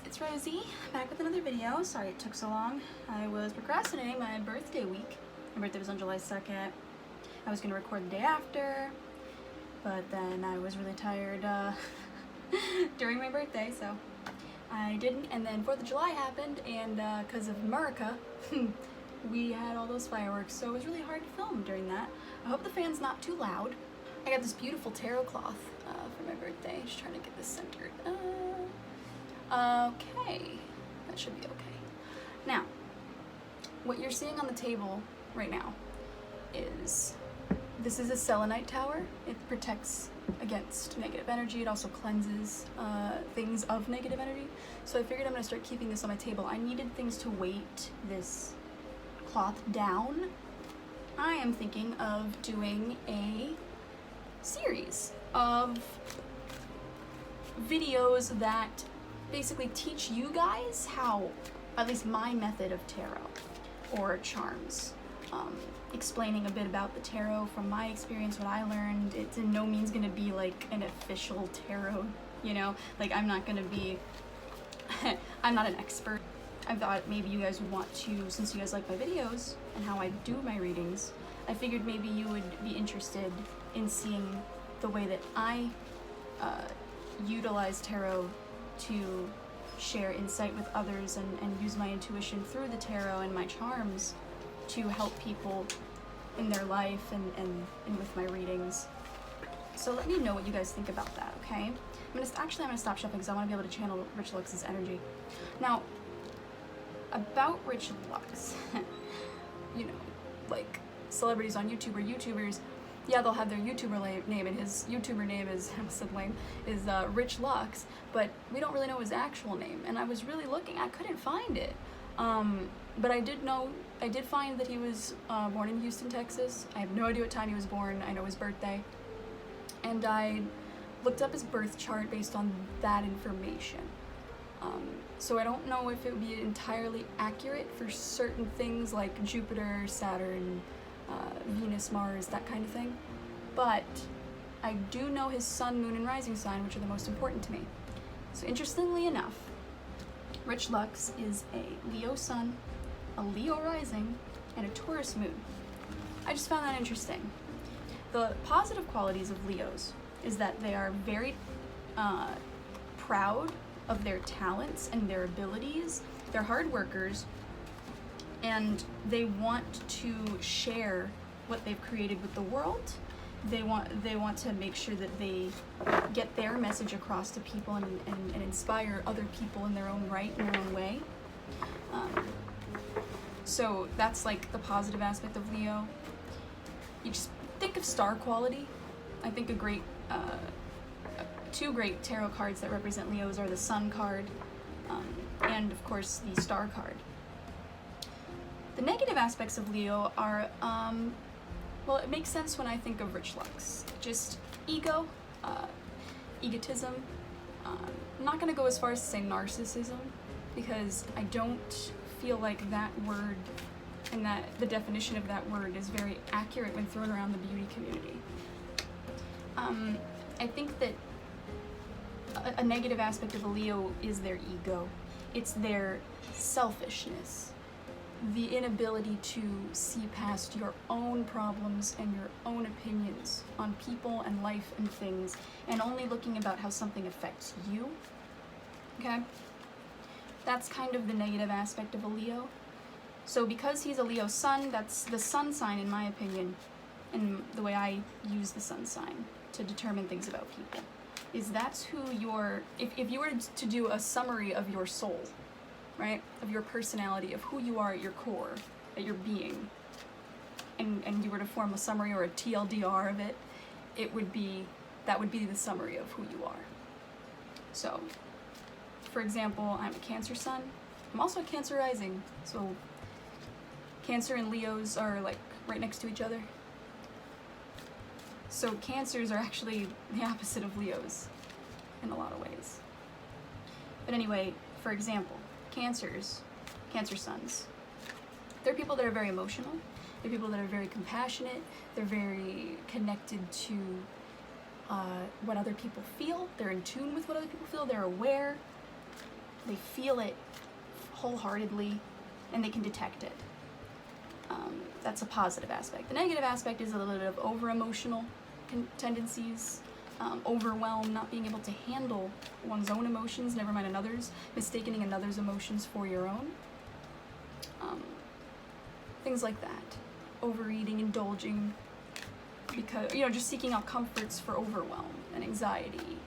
it's Rosey, back with another video. Sorry it took so long. I was procrastinating my birthday week. My birthday was on July 2nd. I was going to record the day after, but then I was really tired during my birthday, so I didn't. And then 4th of July happened, and because of America, we had all those fireworks, so it was really hard to film during that. I hope the fan's not too loud. I got this beautiful tarot cloth for my birthday. Just trying to get this centered. Okay, that should be okay. Now, what you're seeing on the table right now is, this is a selenite tower. It protects against negative energy. It also cleanses things of negative energy. So I figured I'm gonna start keeping this on my table. I needed things to weight this cloth down. I am thinking of doing a series of videos that basically teach you guys how, at least my method of tarot or charms, explaining a bit about the tarot from my experience, what I learned. It's in no means gonna be like an official tarot, you know, like I'm not gonna be I'm not an expert. I thought maybe you guys would want to, since you guys like my videos and how I do my readings, I figured maybe you would be interested in seeing the way that I utilize tarot to share insight with others and use my intuition through the tarot and my charms to help people in their life and with my readings. So let me know what you guys think about that, okay? I'm gonna stop shuffling because I want to be able to channel Richlux's energy. Now, about Richlux, you know, like celebrities on YouTube or YouTubers, yeah, they'll have their YouTuber name, and his YouTuber name is, I said lame, is Richlux, but we don't really know his actual name. And I was really looking, I couldn't find it. But I did find that he was born in Houston, Texas. I have no idea what time he was born. I know his birthday. And I looked up his birth chart based on that information. So I don't know if it would be entirely accurate for certain things like Jupiter, Saturn, Venus, Mars, that kind of thing. But I do know his sun, moon, and rising sign, which are the most important to me. So interestingly enough, Richlux is a Leo sun, a Leo rising, and a Taurus moon. I just found that interesting. The positive qualities of Leos is that they are very proud of their talents and their abilities. They're hard workers, and they want to share what they've created with the world. They want to make sure that they get their message across to people and inspire other people in their own right, in their own way. So that's like the positive aspect of Leo. You just think of star quality. I think two great tarot cards that represent Leos are the Sun card and of course the Star card. The negative aspects of Leo are, well, it makes sense when I think of Richlux. Just ego, egotism. I'm not gonna go as far as to say narcissism, because I don't feel like that word and that the definition of that word is very accurate when thrown around the beauty community. I think that a negative aspect of a Leo is their ego. It's their selfishness, the inability to see past your own problems and your own opinions on people and life and things, and only looking about how something affects you, okay? That's kind of the negative aspect of a Leo. So because he's a Leo sun, that's the sun sign in my opinion, and the way I use the sun sign to determine things about people, is that's who if you were to do a summary of your soul, right, of your personality, of who you are at your core, at your being, and you were to form a summary or a TLDR of it, that would be the summary of who you are. So, for example, I'm a Cancer sun. I'm also a Cancer rising, so Cancer and Leos are like right next to each other. So Cancers are actually the opposite of Leos in a lot of ways. But anyway, for example, Cancer suns, they're people that are very emotional. They're people that are very compassionate. They're very connected to what other people feel. They're in tune with what other people feel. They're aware. they feel it wholeheartedly, and they can detect it. That's a positive aspect. The negative aspect is a little bit of over-emotional tendencies, overwhelm, not being able to handle one's own emotions, never mind another's, mistaking another's emotions for your own. Things like that. Overeating, indulging, because, just seeking out comforts for overwhelm and anxiety.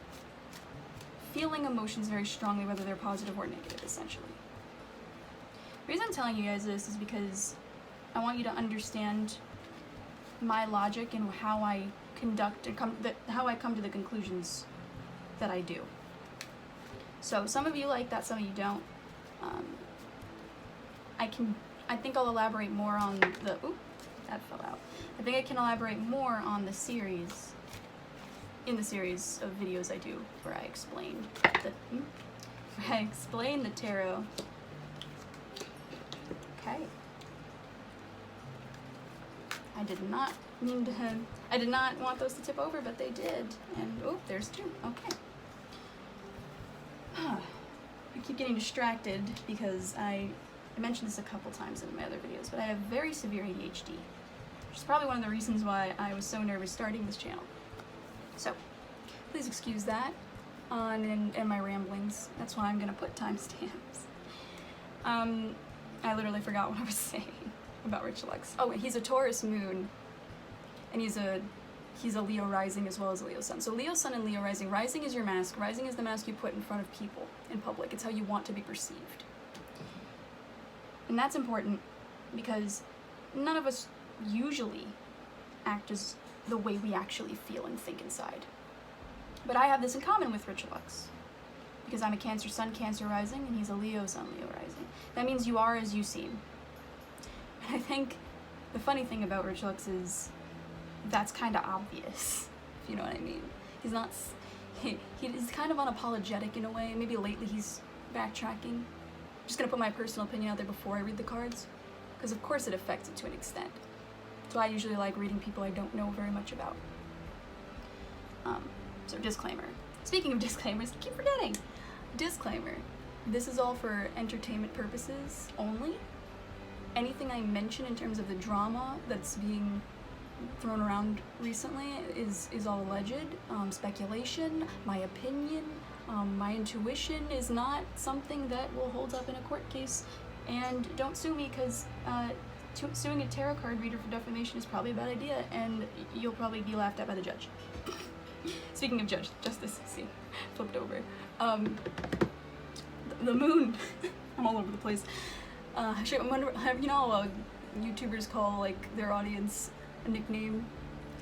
Feeling emotions very strongly, whether they're positive or negative, essentially. The reason I'm telling you guys this is because I want you to understand my logic and how I conduct and how I come to the conclusions that I do. So some of you like that, some of you don't. I think I'll elaborate more on the. Oop, that fell out. I think I can elaborate more on the series. In the series of videos I do, where I explain the tarot. Okay. I did not want those to tip over, but they did. And, oh, there's two. Okay. I keep getting distracted because I mentioned this a couple times in my other videos, but I have very severe ADHD, which is probably one of the reasons why I was so nervous starting this channel. So, please excuse that and my ramblings. That's why I'm going to put timestamps. I literally forgot what I was saying about Richlux. Oh, he's a Taurus moon, and he's a Leo rising as well as a Leo sun. So Leo sun and Leo rising. Rising is your mask. Rising is the mask you put in front of people in public. It's how you want to be perceived. And that's important because none of us usually act as the way we actually feel and think inside. But I have this in common with Richlux, because I'm a Cancer sun, Cancer rising, and he's a Leo sun, Leo rising. That means you are as you seem. And I think the funny thing about Richlux is that's kind of obvious, if you know what I mean. He's not, he's kind of unapologetic in a way. Maybe lately he's backtracking. I'm just gonna put my personal opinion out there before I read the cards, because of course it affects it to an extent. So I usually like reading people I don't know very much about. So disclaimer. Speaking of disclaimers, I keep forgetting. Disclaimer. This is all for entertainment purposes only. Anything I mention in terms of the drama that's being thrown around recently is all alleged, speculation, my opinion, my intuition is not something that will hold up in a court case. And don't sue me, because suing a tarot card reader for defamation is probably a bad idea, and you'll probably be laughed at by the judge. Speaking of justice, see, flipped over. The moon. I'm all over the place. I wonder, YouTubers call like their audience a nickname,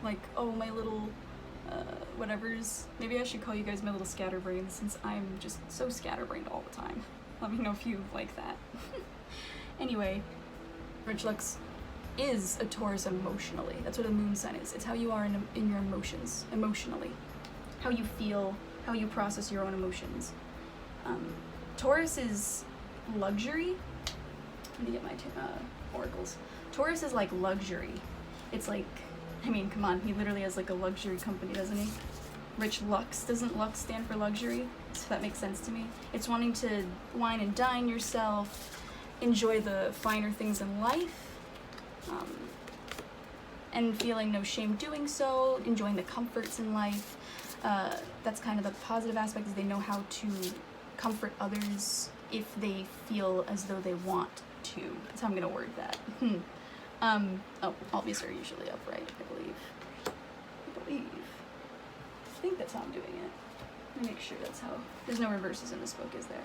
like, oh, my little whatevers. Maybe I should call you guys my little scatterbrains, since I'm just so scatterbrained all the time. Let me know if you like that. Anyway, Richlux is a Taurus emotionally. That's what a moon sign is. It's how you are in your emotions, emotionally. How you feel, how you process your own emotions. Taurus is luxury. Let me get my oracles. Taurus is like luxury. It's like, I mean, come on, he literally has like a luxury company, doesn't he? Richlux, doesn't Lux stand for luxury? So that makes sense to me. It's wanting to wine and dine yourself, enjoy the finer things in life, and feeling no shame doing so, enjoying the comforts in life. That's kind of the positive aspect, is they know how to comfort others if they feel as though they want to. That's how I'm gonna word that. Obvious are usually upright, I believe. I think that's how I'm doing it. Let me make sure that's how. There's no reverses in this book, is there?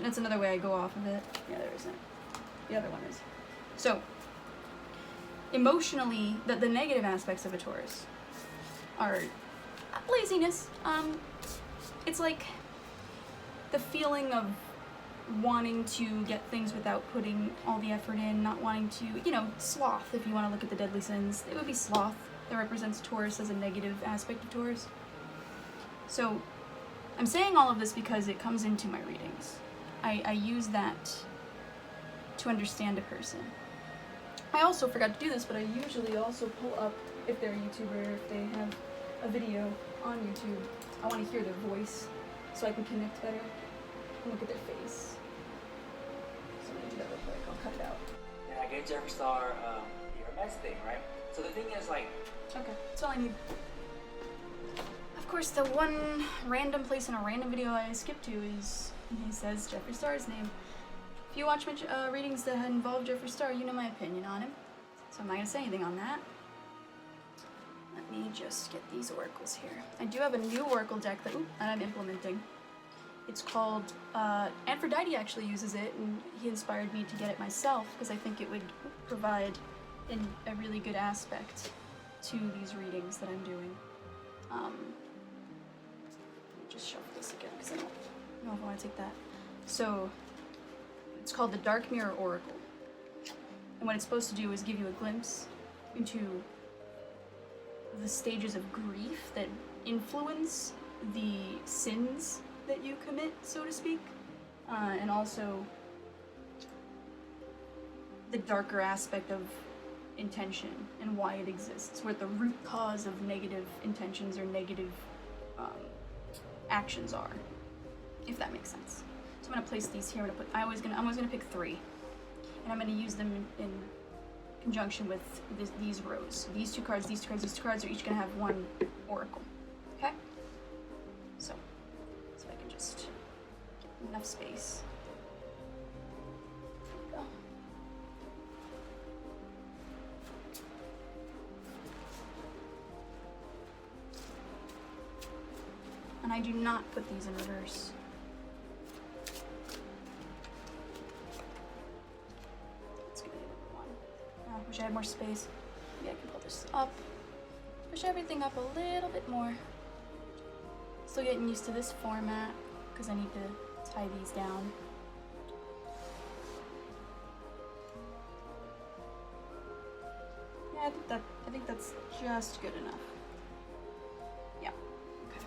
That's another way I go off of it. Yeah, there isn't. The other one is. So, emotionally, the negative aspects of a Taurus are laziness. It's like the feeling of wanting to get things without putting all the effort in, not wanting to, sloth, if you want to look at the deadly sins. It would be sloth that represents Taurus as a negative aspect of Taurus. So, I'm saying all of this because it comes into my readings. I use that to understand a person. I also forgot to do this, but I usually also pull up, if they're a YouTuber, if they have a video on YouTube, I want to hear their voice so I can connect better. look at their face. So I'm gonna do that real quick. I'll cut it out. And I gave Jeffree Star the Hermes thing, right? So the thing is, like... Okay, that's all I need. Of course, the one random place in a random video I skipped to is, he says Jeffree Star's name. If you watch my readings that involve Jeffree Star, you know my opinion on him. So I'm not gonna say anything on that. Let me just get these oracles here. I do have a new oracle deck that I'm implementing. It's called, Aphrodite actually uses it, and he inspired me to get it myself, because I think it would provide a really good aspect to these readings that I'm doing. Let me just shuffle this again, because I don't know if I want to take that. So, it's called the Dark Mirror Oracle. And what it's supposed to do is give you a glimpse into the stages of grief that influence the sins that you commit, so to speak, and also the darker aspect of intention and why it exists, where the root cause of negative intentions or negative actions are, if that makes sense. So I'm gonna place these here. I'm always gonna pick 3, and I'm gonna use them in conjunction with these rows. These 2 cards, these 2 cards, these 2 cards are each gonna have 1 oracle. Okay? So I can just get enough space. There we go. And I do not put these in reverse. Let's give it a 1. I wish I had more space. Maybe I can pull this up. Push everything up a little bit more. Still getting used to this format because I need to tie these down. Yeah, I think that's just good enough. Yeah. Okay.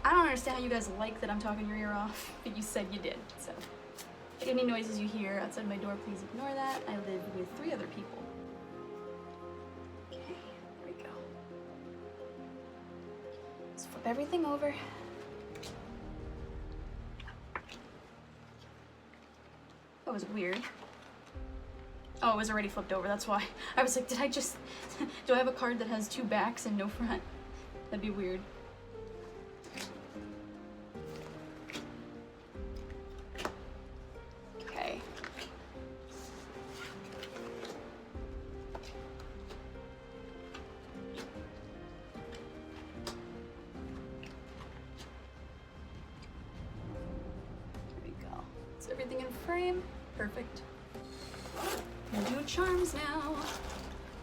I don't understand how you guys like that I'm talking your ear off, but you said you did, so. If any noises you hear outside my door, please ignore that. I live with 3 other people. Okay, there we go. Let's flip everything over. That was weird. Oh, it was already flipped over, that's why. I was like, did I just... do I have a card that has 2 backs and no front? That'd be weird. Okay. There we go. Is everything in frame? Perfect. Do charms now.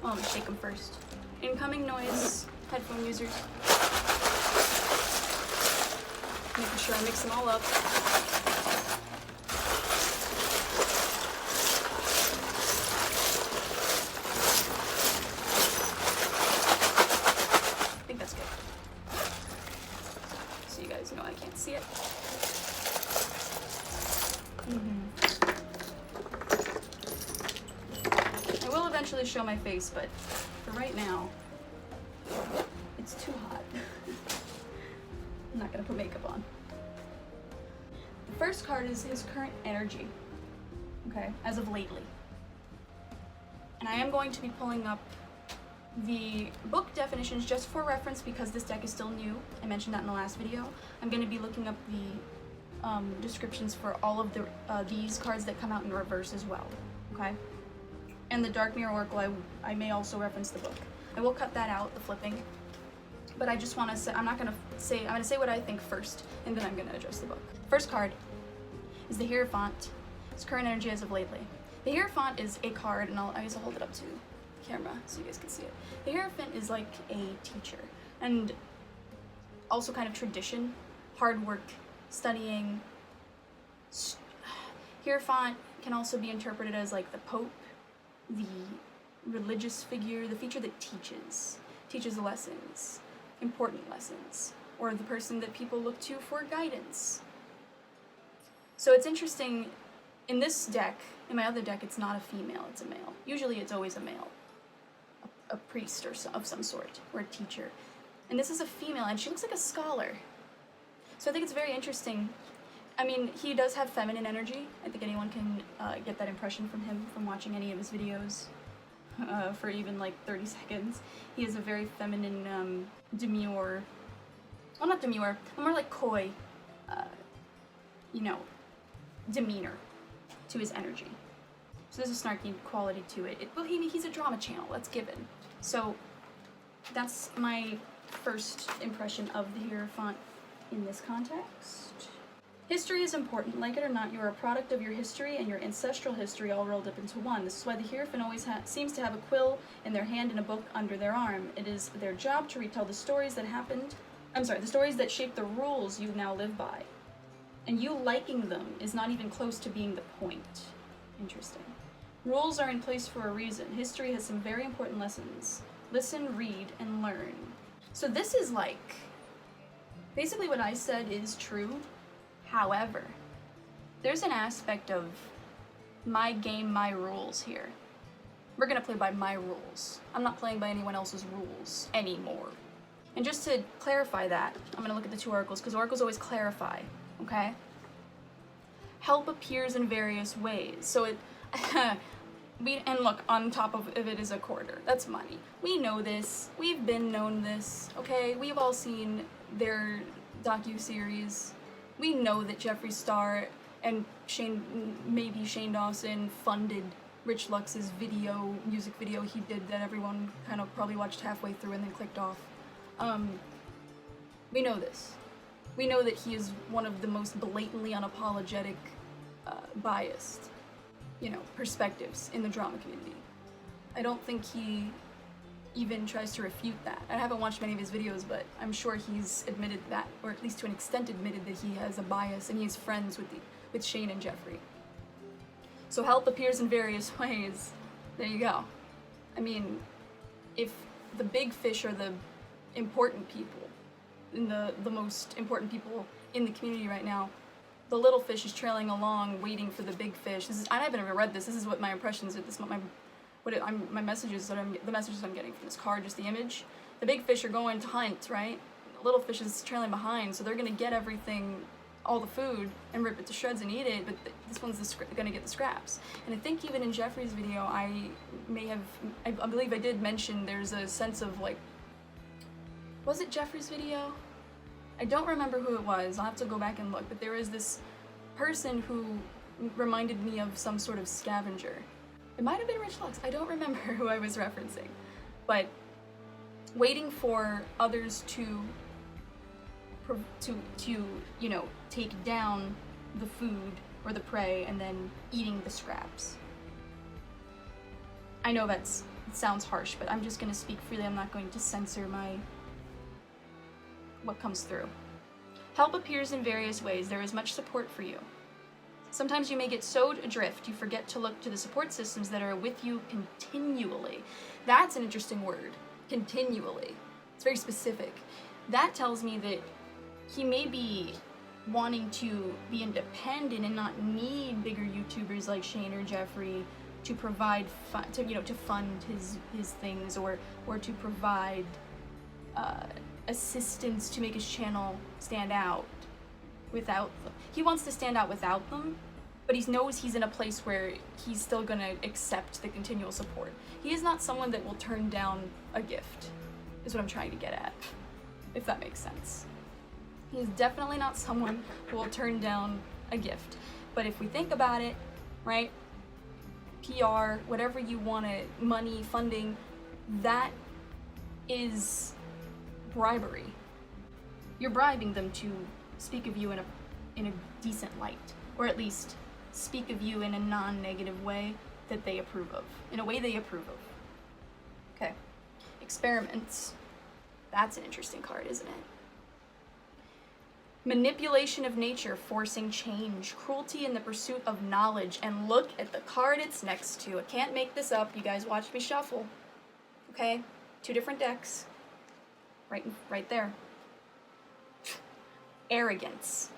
Oh, I'm gonna shake them first. Incoming noise, headphone users. Making sure I mix them all up. I think that's good. So you guys know I can't see it. Eventually show my face, but for right now, it's too hot. I'm not gonna put makeup on. The first card is his current energy, okay, as of lately. And I am going to be pulling up the book definitions just for reference because this deck is still new. I mentioned that in the last video. I'm going to be looking up the descriptions for all of the these cards that come out in reverse as well, okay? And the Dark Mirror Oracle, I may also reference the book. I will cut that out, the flipping. But I just want to say, I'm going to say what I think first, and then I'm going to address the book. First card is the Hierophant. Its current energy as of lately. The Hierophant is a card, and I guess I'll hold it up to the camera so you guys can see it. The Hierophant is like a teacher, and also kind of tradition, hard work, studying. Hierophant can also be interpreted as like the Pope, the religious figure, the feature that teaches lessons, important lessons, or the person that people look to for guidance. So it's interesting, in this deck, in my other deck, it's not a female, it's a male. Usually it's always a male, a priest or of some sort, or a teacher. And this is a female, and she looks like a scholar. So I think it's very interesting. I mean, he does have feminine energy. I think anyone can get that impression from him from watching any of his videos for even like 30 seconds. He has a very feminine, demure, well, not demure, more like coy, you know, demeanor to his energy. So there's a snarky quality to it. Well, he's a drama channel, that's given. So that's my first impression of the Hierophant in this context. History is important. Like it or not, you are a product of your history and your ancestral history all rolled up into one. This is why the Hierophant always seems to have a quill in their hand and a book under their arm. It is their job to retell the stories that happened, the stories that shape the rules you now live by. And you liking them is not even close to being the point. Interesting. Rules are in place for a reason. History has some very important lessons. Listen, read, and learn. So this is like, basically what I said is true. However, there's an aspect of my game, my rules here. We're gonna play by my rules. I'm not playing by anyone else's rules anymore. And just to clarify that, I'm gonna look at the two oracles, because oracles always clarify, okay? Help appears in various ways. So it, and look, on top of it is a quarter. That's money. We know this. We've been known this, okay? We've all seen their docu-series. We know that Jeffree Star and maybe Shane Dawson funded Richlux's music video he did that everyone kind of probably watched halfway through and then clicked off. We know this. We know that he is one of the most blatantly unapologetic, biased, perspectives in the drama community. I don't think he even tries to refute that. I haven't watched many of his videos, but I'm sure he's admitted that, or at least to an extent admitted that he has a bias and he's friends with Shane and Jeffree. So help appears in various ways. There you go. I mean, if the big fish are the important people, the most important people in the community right now, the little fish is trailing along, waiting for the big fish. I haven't ever read this. This is what my impressions are. This is what my messages the messages I'm getting from this card, just the image. The big fish are going to hunt, right? The little fish is trailing behind, so they're gonna get everything, all the food, and rip it to shreds and eat it. But this one's gonna get the scraps. And I think even in Jeffree's video, I believe I did mention there's a sense of like, was it Jeffree's video? I don't remember who it was. I'll have to go back and look. But there was this person who reminded me of some sort of scavenger. It might have been Richlux. I don't remember who I was referencing. But waiting for others to take down the food or the prey and then eating the scraps. I know it sounds harsh, but I'm just going to speak freely. I'm not going to censor what comes through. Help appears in various ways. There is much support for you. Sometimes you may get sowed adrift. You forget to look to the support systems that are with you continually. That's an interesting word. Continually. It's very specific. That tells me that he may be wanting to be independent and not need bigger YouTubers like Shane or Jeffree to provide to fund his things or to provide assistance to make his channel stand out without them. He wants to stand out without them, but he knows he's in a place where he's still gonna accept the continual support. He is not someone that will turn down a gift, is what I'm trying to get at, if that makes sense. He's definitely not someone who will turn down a gift. But if we think about it, right, PR, whatever you want it, money, funding, that is bribery. You're bribing them to speak of you in a decent light, or at least speak of you in a non-negative way that they approve of, in a way they approve of. Okay, experiments. That's an interesting card, isn't it? Manipulation of nature, forcing change, cruelty in the pursuit of knowledge, and look at the card it's next to. I can't make this up. You guys watched me shuffle. Okay, 2 different decks. Right there. Arrogance.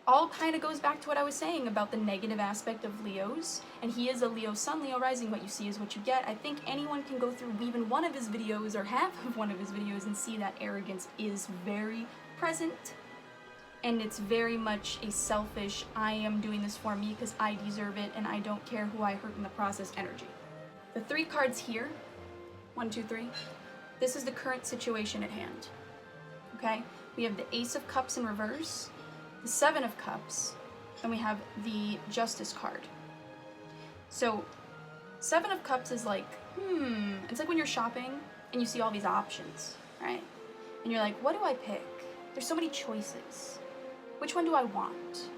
All kind of goes back to what I was saying about the negative aspect of Leos, and he is a Leo Sun, Leo Rising. What you see is what you get. I think anyone can go through even one of his videos or half of one of his videos and see that arrogance is very present. And it's very much a selfish, I am doing this for me because I deserve it and I don't care who I hurt in the process energy. The 3 cards here, 1, 2, 3, this is the current situation at hand. Okay? We have the Ace of Cups in reverse, the 7 of Cups, and we have the Justice card. So, 7 of Cups is like, it's like when you're shopping and you see all these options, right? And you're like, what do I pick? There's so many choices. Which one do I want?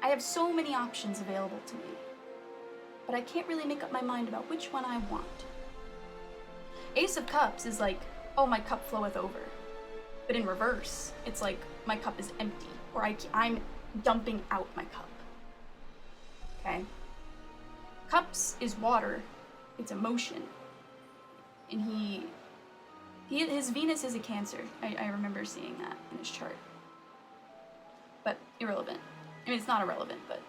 I have so many options available to me, but I can't really make up my mind about which one I want. Ace of Cups is like, oh, my cup floweth over. But in reverse, it's like, my cup is empty, or I'm dumping out my cup. Okay? Cups is water, it's emotion. And his Venus is a Cancer. I remember seeing that in his chart. But irrelevant. I mean, it's not irrelevant, but...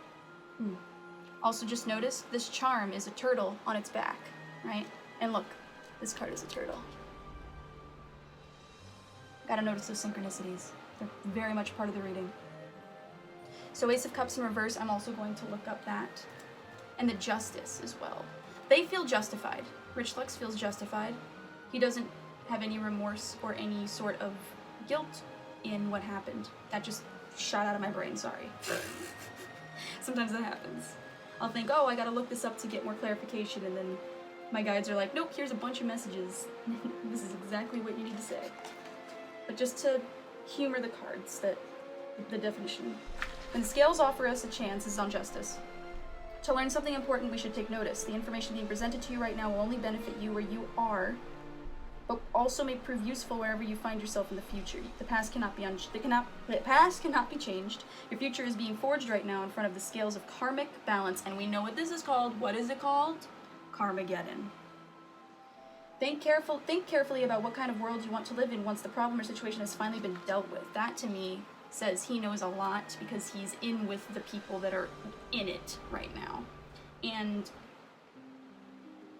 Also, just notice, this charm is a turtle on its back, right? And look, this card is a turtle. Gotta notice those synchronicities. They're very much part of the reading. So Ace of Cups in reverse, I'm also going to look up that. And the Justice as well. They feel justified. Richlux feels justified. He doesn't have any remorse or any sort of guilt in what happened. That just shot out of my brain, sorry. Sometimes that happens. I'll think, oh, I gotta look this up to get more clarification, and then my guides are like, nope, here's a bunch of messages. This is exactly what you need to say. But just to humor the cards, that the definition. When scales offer us a chance, this is on Justice. To learn something important, we should take notice. The information being presented to you right now will only benefit you where you are, but also may prove useful wherever you find yourself in the future. The past cannot be changed. Your future is being forged right now in front of the scales of karmic balance, and we know what this is called. What is it called? Karmageddon. Think carefully about what kind of world you want to live in once the problem or situation has finally been dealt with. That, to me, says he knows a lot because he's in with the people that are in it right now. And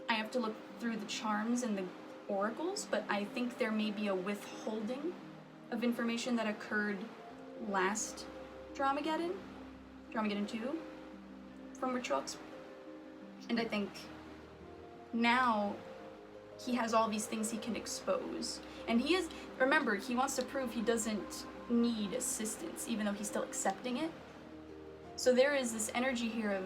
I have to look through the charms and the oracles, but I think there may be a withholding of information that occurred last Dramageddon 2, from Richlux. And I think now he has all these things he can expose. And remember, he wants to prove he doesn't need assistance, even though he's still accepting it. So there is this energy here of,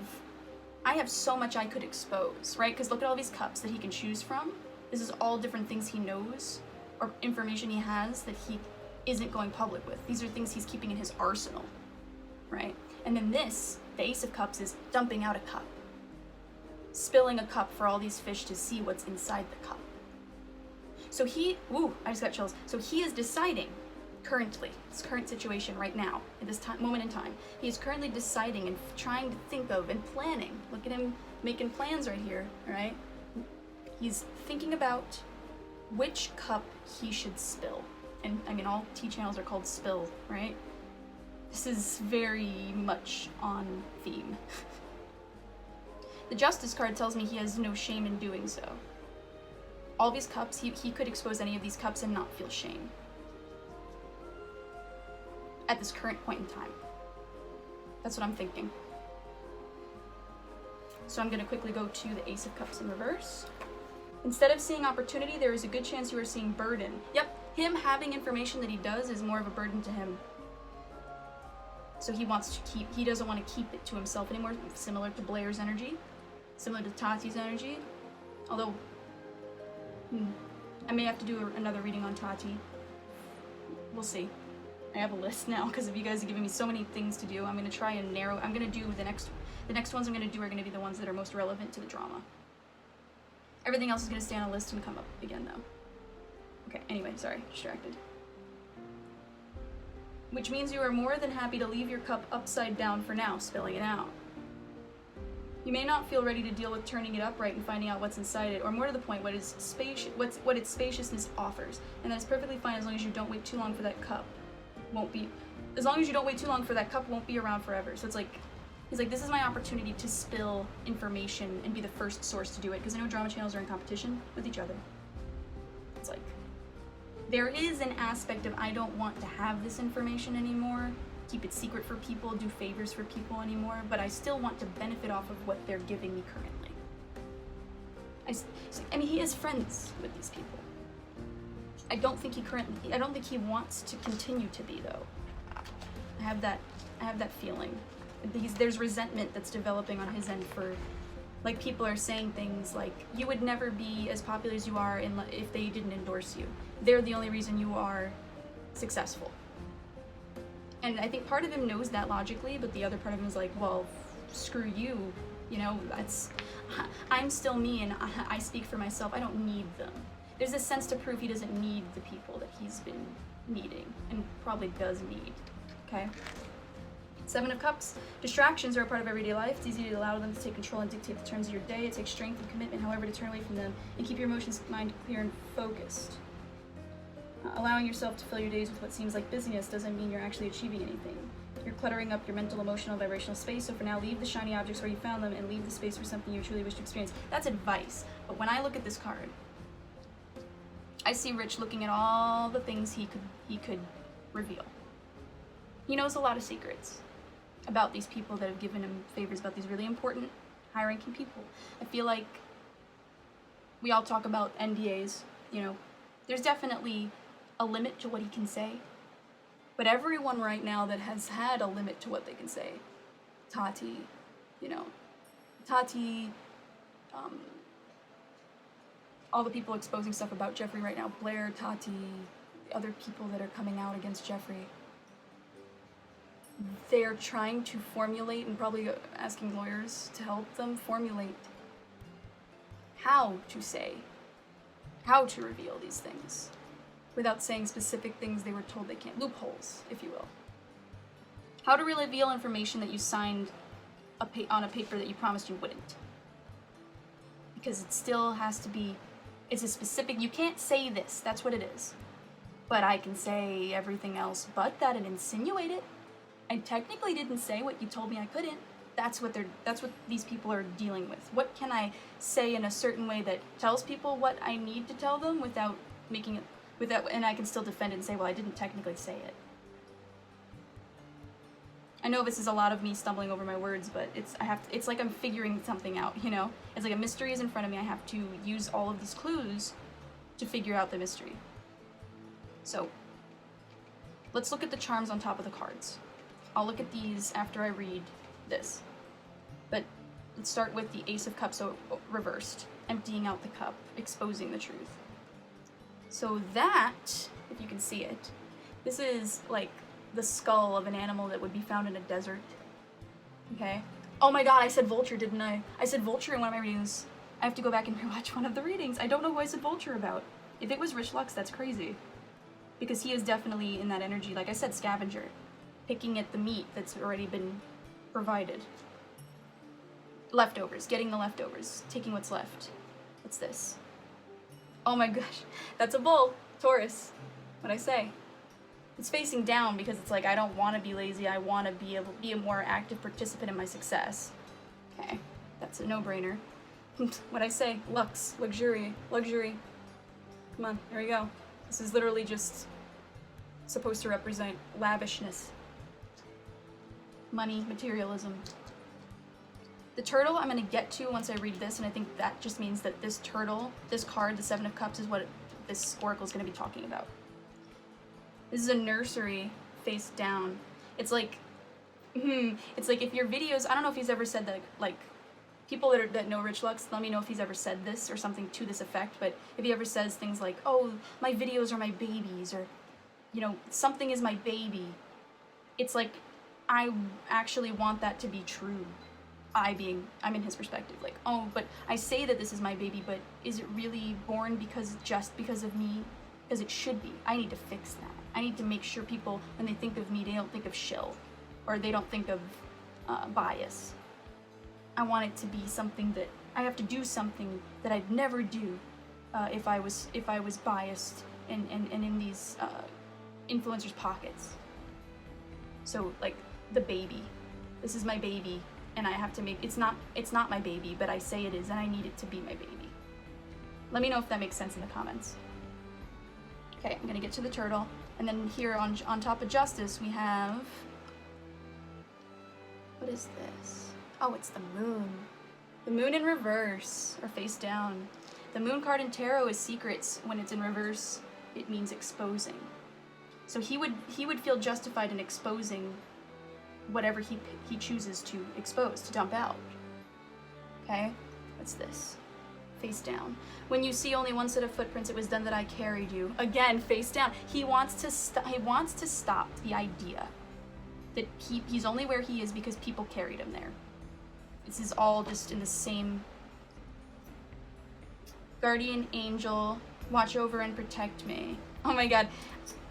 I have so much I could expose, right? Because look at all these cups that he can choose from. This is all different things he knows, or information he has that he isn't going public with. These are things he's keeping in his arsenal, right? And then this, the Ace of Cups, is dumping out a cup. Spilling a cup for all these fish to see what's inside the cup. So I just got chills. So he is deciding, currently, this current situation right now, at this moment in time, he is currently deciding and trying to think of and planning. Look at him making plans right here, right? He's thinking about which cup he should spill. And I mean, all tea channels are called spill, right? This is very much on theme. The Justice card tells me he has no shame in doing so. All these cups, he could expose any of these cups and not feel shame. At this current point in time. That's what I'm thinking. So I'm gonna quickly go to the Ace of Cups in reverse. Instead of seeing opportunity, there is a good chance you are seeing burden. Yep, him having information that he does is more of a burden to him. So he doesn't want to keep it to himself anymore, similar to Blair's energy, similar to Tati's energy. Although, I may have to do another reading on Tati. We'll see. I have a list now because of you guys are giving me so many things to do. I'm going to try and narrow. I'm going to do the next ones I'm going to do are going to be the ones that are most relevant to the drama. Everything else is going to stay on a list and come up again, though. Okay, anyway, sorry, distracted. Which means you are more than happy to leave your cup upside down for now, spilling it out. You may not feel ready to deal with turning it upright and finding out what's inside it, or more to the point, what its spaciousness offers. And that's perfectly fine as long as you don't wait too long for that cup. Won't be around forever. So it's like, he's like, this is my opportunity to spill information and be the first source to do it, because I know drama channels are in competition with each other. It's like, there is an aspect of I don't want to have this information anymore, keep it secret for people, do favors for people anymore, but I still want to benefit off of what they're giving me currently. I mean, he is friends with these people. I don't think he wants to continue to be, though. I have that feeling. There's resentment that's developing on his end for, like, people are saying things like, you would never be as popular as you are if they didn't endorse you. They're the only reason you are successful. And I think part of him knows that logically, but the other part of him is like, well, screw you. You know, I'm still me, and I speak for myself. I don't need them. There's a sense to prove he doesn't need the people that he's been needing, and probably does need, okay? Seven of Cups. Distractions are a part of everyday life. It's easy to allow them to take control and dictate the terms of your day. It takes strength and commitment, however, to turn away from them and keep your emotions, mind clear and focused. Allowing yourself to fill your days with what seems like busyness doesn't mean you're actually achieving anything. You're cluttering up your mental, emotional, vibrational space, so for now, leave the shiny objects where you found them and leave the space for something you truly wish to experience. That's advice, but when I look at this card, I see Rich looking at all the things he could reveal. He knows a lot of secrets about these people that have given him favors, about these really important, high-ranking people. I feel like we all talk about NDAs, you know. There's definitely a limit to what he can say. But everyone right now that has had a limit to what they can say, Tati, you know, Tati, all the people exposing stuff about Jeffree right now, Blair, Tati, the other people that are coming out against Jeffree, they're trying to formulate and probably asking lawyers to help them formulate how to say, how to reveal these things without saying specific things they were told they can't. Loopholes, if you will. How to reveal information that you signed on a paper that you promised you wouldn't. Because it still has to be, it's a specific, you can't say this, that's what it is. But I can say everything else but that and insinuate it. I technically didn't say what you told me I couldn't. That's what these people are dealing with. What can I say in a certain way that tells people what I need to tell them without making it, and I can still defend it and say, well, I didn't technically say it. I know this is a lot of me stumbling over my words, but it's like I'm figuring something out, you know? It's like a mystery is in front of me. I have to use all of these clues to figure out the mystery. So, let's look at the charms on top of the cards. I'll look at these after I read this. But let's start with the Ace of Cups, so reversed. Emptying out the cup, exposing the truth. So that, if you can see it, this is like the skull of an animal that would be found in a desert. Okay? Oh my god, I said vulture, didn't I? I said vulture in one of my readings. I have to go back and rewatch one of the readings. I don't know who I said vulture about. If it was Richlux, that's crazy. Because he is definitely in that energy, like I said, scavenger. Picking at the meat that's already been provided. Leftovers, getting the leftovers, taking what's left. What's this? Oh my gosh, that's a bull, Taurus. What'd I say? It's facing down because it's like, I don't want to be lazy, I want to be able to be a more active participant in my success. Okay, that's a no-brainer. What'd I say? Lux, luxury. Come on, there we go. This is literally just supposed to represent lavishness. Money, materialism. The turtle I'm going to get to once I read this, and I think that just means that this turtle, this card, the Seven of Cups, is what this oracle is going to be talking about. This is a nursery face down. It's like, it's like if your videos, I don't know if he's ever said that, like, people that know Richlux, let me know if he's ever said this or something to this effect, but if he ever says things like, oh, my videos are my babies, or, you know, something is my baby, it's like, I actually want that to be true. I'm in his perspective, like, oh, but I say that this is my baby, but is it really born just because of me? Because it should be. I need to fix that. I need to make sure people, when they think of me, they don't think of shill, or they don't think of bias. I want it to be something that, I have to do something that I'd never do if I was biased and in these influencers' pockets. So, like, the baby. This is my baby. And I have to make, it's not my baby, but I say it is, and I need it to be my baby. Let me know if that makes sense in the comments. Okay, I'm gonna get to the turtle, and then here on top of justice, we have What is this? Oh, it's the moon. The moon in reverse, or face down. The moon card in tarot is secrets. When it's in reverse, it means exposing. So he would feel justified in exposing whatever he chooses to expose, to dump out. Okay? What's this? Face down. When you see only one set of footprints, it was then that I carried you. Again, face down. He wants to stop the idea that he's only where he is because people carried him there. This is all just in the same. Guardian angel, watch over and protect me. Oh my god.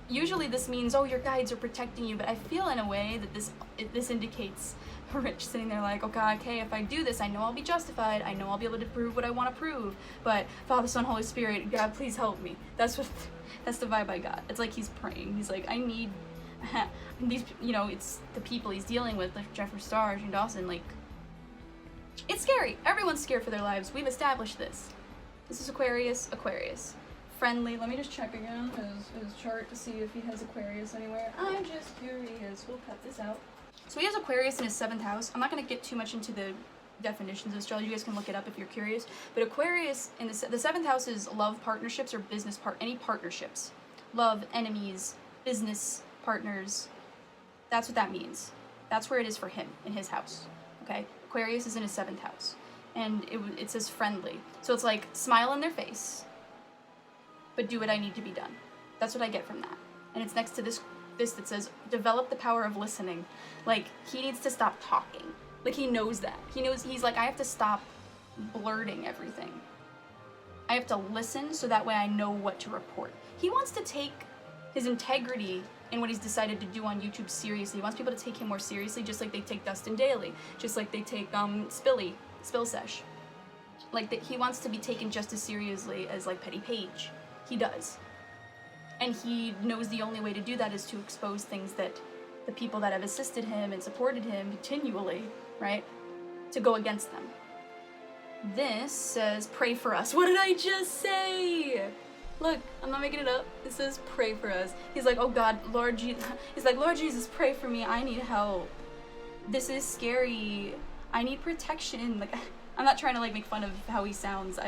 Usually this means, oh, your guides are protecting you, but I feel in a way that this indicates Rich sitting there like, okay, if I do this, I know I'll be justified, I know I'll be able to prove what I want to prove, but Father, Son, Holy Spirit, God, please help me. That's the vibe I got. It's like he's praying. He's like, I need these, it's the people he's dealing with, like Jeffree Star, Jane Dawson, like, it's scary. Everyone's scared for their lives. We've established this. This is Aquarius. Friendly. Let me just check again his chart to see if he has Aquarius anywhere. I'm just curious. We'll cut this out. So he has Aquarius in his 7th house. I'm not going to get too much into the definitions of astrology. You guys can look it up if you're curious. But Aquarius in the 7th house is love partnerships or business any partnerships. Love, enemies, business partners. That's what that means. That's where it is for him in his house. Okay? Aquarius is in his 7th house. And it says friendly. So it's like smile in their face, but do what I need to be done. That's what I get from that. And it's next to this that says, develop the power of listening. Like, he needs to stop talking. Like, he knows that. He's like, I have to stop blurting everything. I have to listen so that way I know what to report. He wants to take his integrity and what he's decided to do on YouTube seriously. He wants people to take him more seriously, just like they take Dustin Daly, just like they take Spill Sesh. Like, he wants to be taken just as seriously as, like, Petty Page. He does. And he knows the only way to do that is to expose things that the people that have assisted him and supported him continually, right, to go against them. This says, pray for us. What did I just say? Look, I'm not making it up. It says, pray for us. He's like, oh God, Lord Jesus. He's like, Lord Jesus, pray for me. I need help. This is scary. I need protection. Like, I'm not trying to, like, make fun of how he sounds.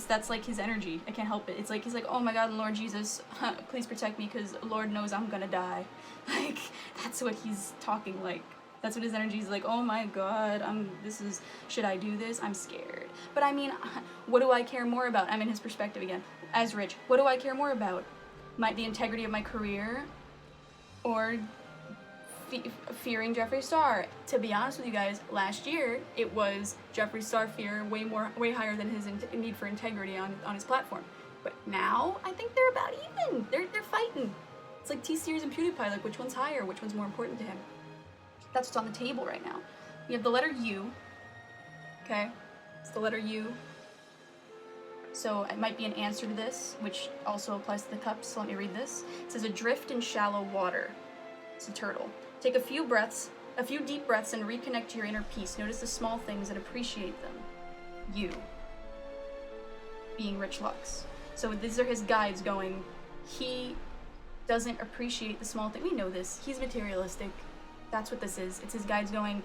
That's like his energy. I can't help it. It's like, he's like, oh my God, Lord Jesus, please protect me because Lord knows I'm gonna die. Like, that's what he's talking like. That's what his energy is like. Oh my God, should I do this? I'm scared. But I mean, what do I care more about? I'm in his perspective again. As Rich, what do I care more about? The integrity of my career, or fearing Jeffree Star? To be honest with you guys, last year it was Jeffree Star fear way higher than his need for integrity on his platform. But now I think they're about even. They're fighting. It's like T-Series and PewDiePie. Like, which one's higher? Which one's more important to him? That's what's on the table right now. We have the letter U. Okay, it's the letter U. So it might be an answer to this, which also applies to the cups. So let me read this. It says, adrift in shallow water. It's a turtle. Take a few deep breaths and reconnect to your inner peace. Notice the small things and appreciate them. You. Being Richlux. So these are his guides going, he doesn't appreciate the small thing. We know this. He's materialistic. That's what this is. It's his guides going,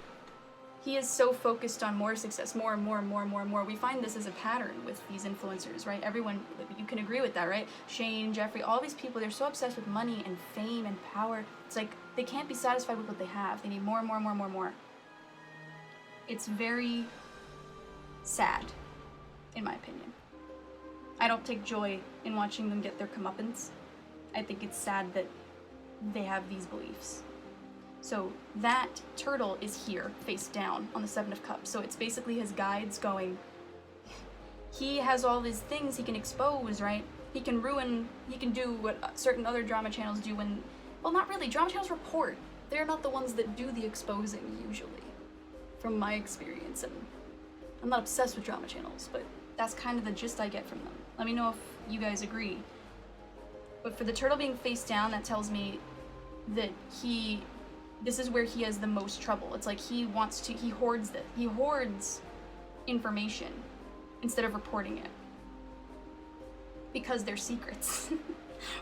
he is so focused on more success, more and more and more and more and more. We find this as a pattern with these influencers, right? Everyone, you can agree with that, right? Shane, Jeffree, all these people, they're so obsessed with money and fame and power. It's like they can't be satisfied with what they have. They need more and more and more and more and more. It's very sad, in my opinion. I don't take joy in watching them get their comeuppance. I think it's sad that they have these beliefs. So that turtle is here, face down, on the 7 of Cups. So it's basically his guides going, he has all these things he can expose, right? He can do what certain other drama channels do when, well, not really. Drama channels report. They're not the ones that do the exposing, usually, from my experience. And I'm not obsessed with drama channels, but that's kind of the gist I get from them. Let me know if you guys agree. But for the turtle being face down, that tells me that this is where he has the most trouble. It's like he hoards information instead of reporting it. Because they're secrets.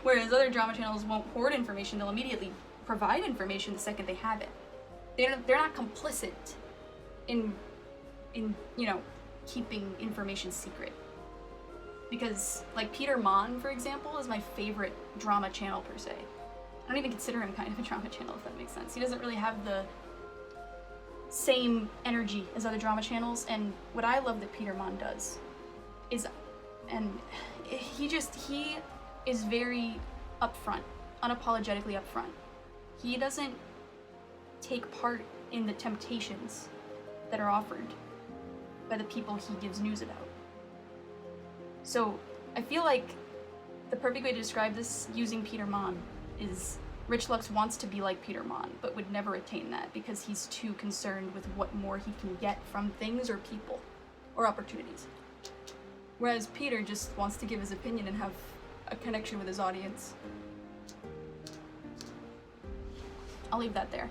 Whereas other drama channels won't hoard information, they'll immediately provide information the second they have it. they're not complicit in you know, keeping information secret. Because, like, Peter Monn, for example, is my favorite drama channel per se. I don't even consider him kind of a drama channel, if that makes sense. He doesn't really have the same energy as other drama channels, and what I love that Peter Monn does is, and he is very upfront, unapologetically upfront. He doesn't take part in the temptations that are offered by the people he gives news about. So I feel like the perfect way to describe this using Peter Monn is Richlux wants to be like Peter Monn, but would never attain that because he's too concerned with what more he can get from things or people or opportunities. Whereas Peter just wants to give his opinion and have a connection with his audience. I'll leave that there.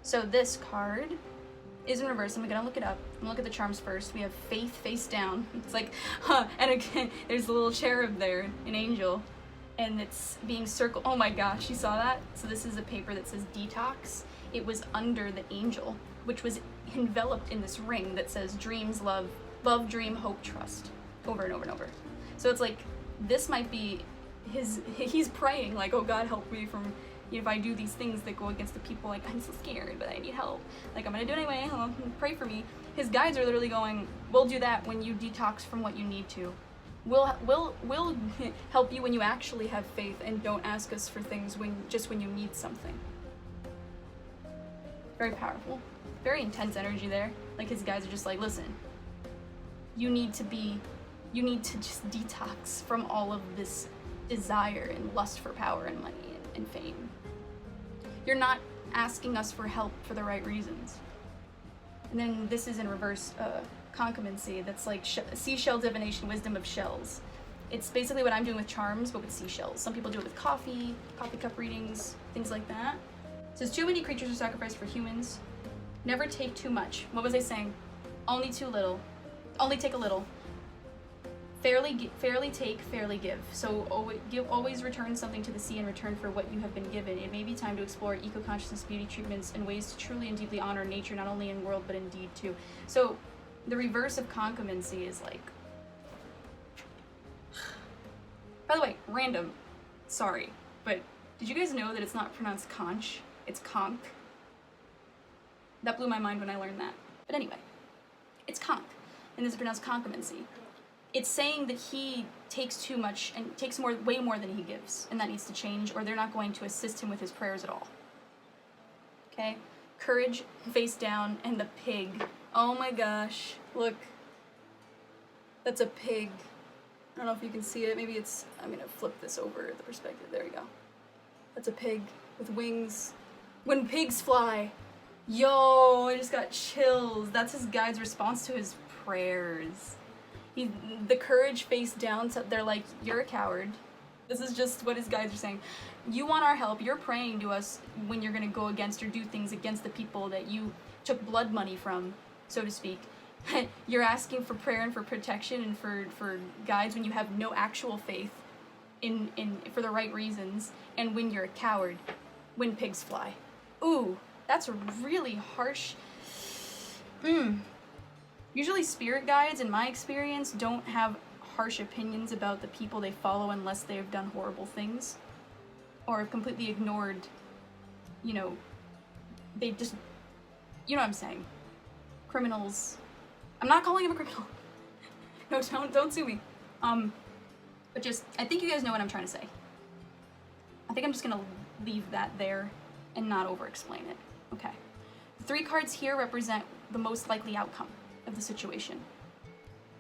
So this card is in reverse. I'm gonna look it up. I'm gonna look at the charms first. We have Faith face down. It's like, and again, there's a little cherub there, an angel, and it's being circled. Oh my gosh, you saw that? So this is a paper that says detox. It was under the angel, which was enveloped in this ring that says dreams, love, dream, hope, trust, over and over and over. So it's like, this might be he's praying like, oh God, help me from, if I do these things that go against the people, like, I'm so scared, but I need help. Like, I'm gonna do it anyway, pray for me. His guides are literally going, we'll do that when you detox from what you need to. We'll help you when you actually have faith and don't ask us for things when you need something. Very powerful. Very intense energy there. Like, his guides are just like, listen, you need to just detox from all of this desire and lust for power and money and fame. You're not asking us for help for the right reasons. And then this is in reverse, concomitancy. That's like seashell divination, wisdom of shells. It's basically what I'm doing with charms, but with seashells. Some people do it with coffee cup readings, things like that. It says too many creatures are sacrificed for humans. Never take too much. What was I saying? Only too little. Only take a little. Fairly take, fairly give. So always return something to the sea in return for what you have been given. It may be time to explore eco-consciousness, beauty treatments, and ways to truly and deeply honor nature, not only in world, but in deed too. So the reverse of concomitancy is like... By the way, random. Sorry, but did you guys know that it's not pronounced conch? It's conch. That blew my mind when I learned that. But anyway, it's conch, and this is pronounced concomitancy. It's saying that he takes too much and takes way more than he gives, and that needs to change, or they're not going to assist him with his prayers at all. Okay? Courage, face down, and the pig. Oh my gosh, look. That's a pig. I don't know if you can see it. Maybe it's, I'm gonna flip this over the perspective. There we go. That's a pig with wings. When pigs fly. Yo, I just got chills. That's his guide's response to his prayers. The courage face down, so they're like, you're a coward. This is just what his guides are saying. You want our help. You're praying to us when you're going to go against or do things against the people that you took blood money from, so to speak. You're asking for prayer and for protection and for guides when you have no actual faith in for the right reasons, and when you're a coward, when pigs fly. Ooh, that's a really harsh... Usually spirit guides, in my experience, don't have harsh opinions about the people they follow unless they have done horrible things. Or have completely ignored, they just, you know what I'm saying. Criminals. I'm not calling him a criminal. No, don't sue me. But just, I think you guys know what I'm trying to say. I think I'm just gonna leave that there and not over-explain it. Okay. The 3 cards here represent the most likely outcome of the situation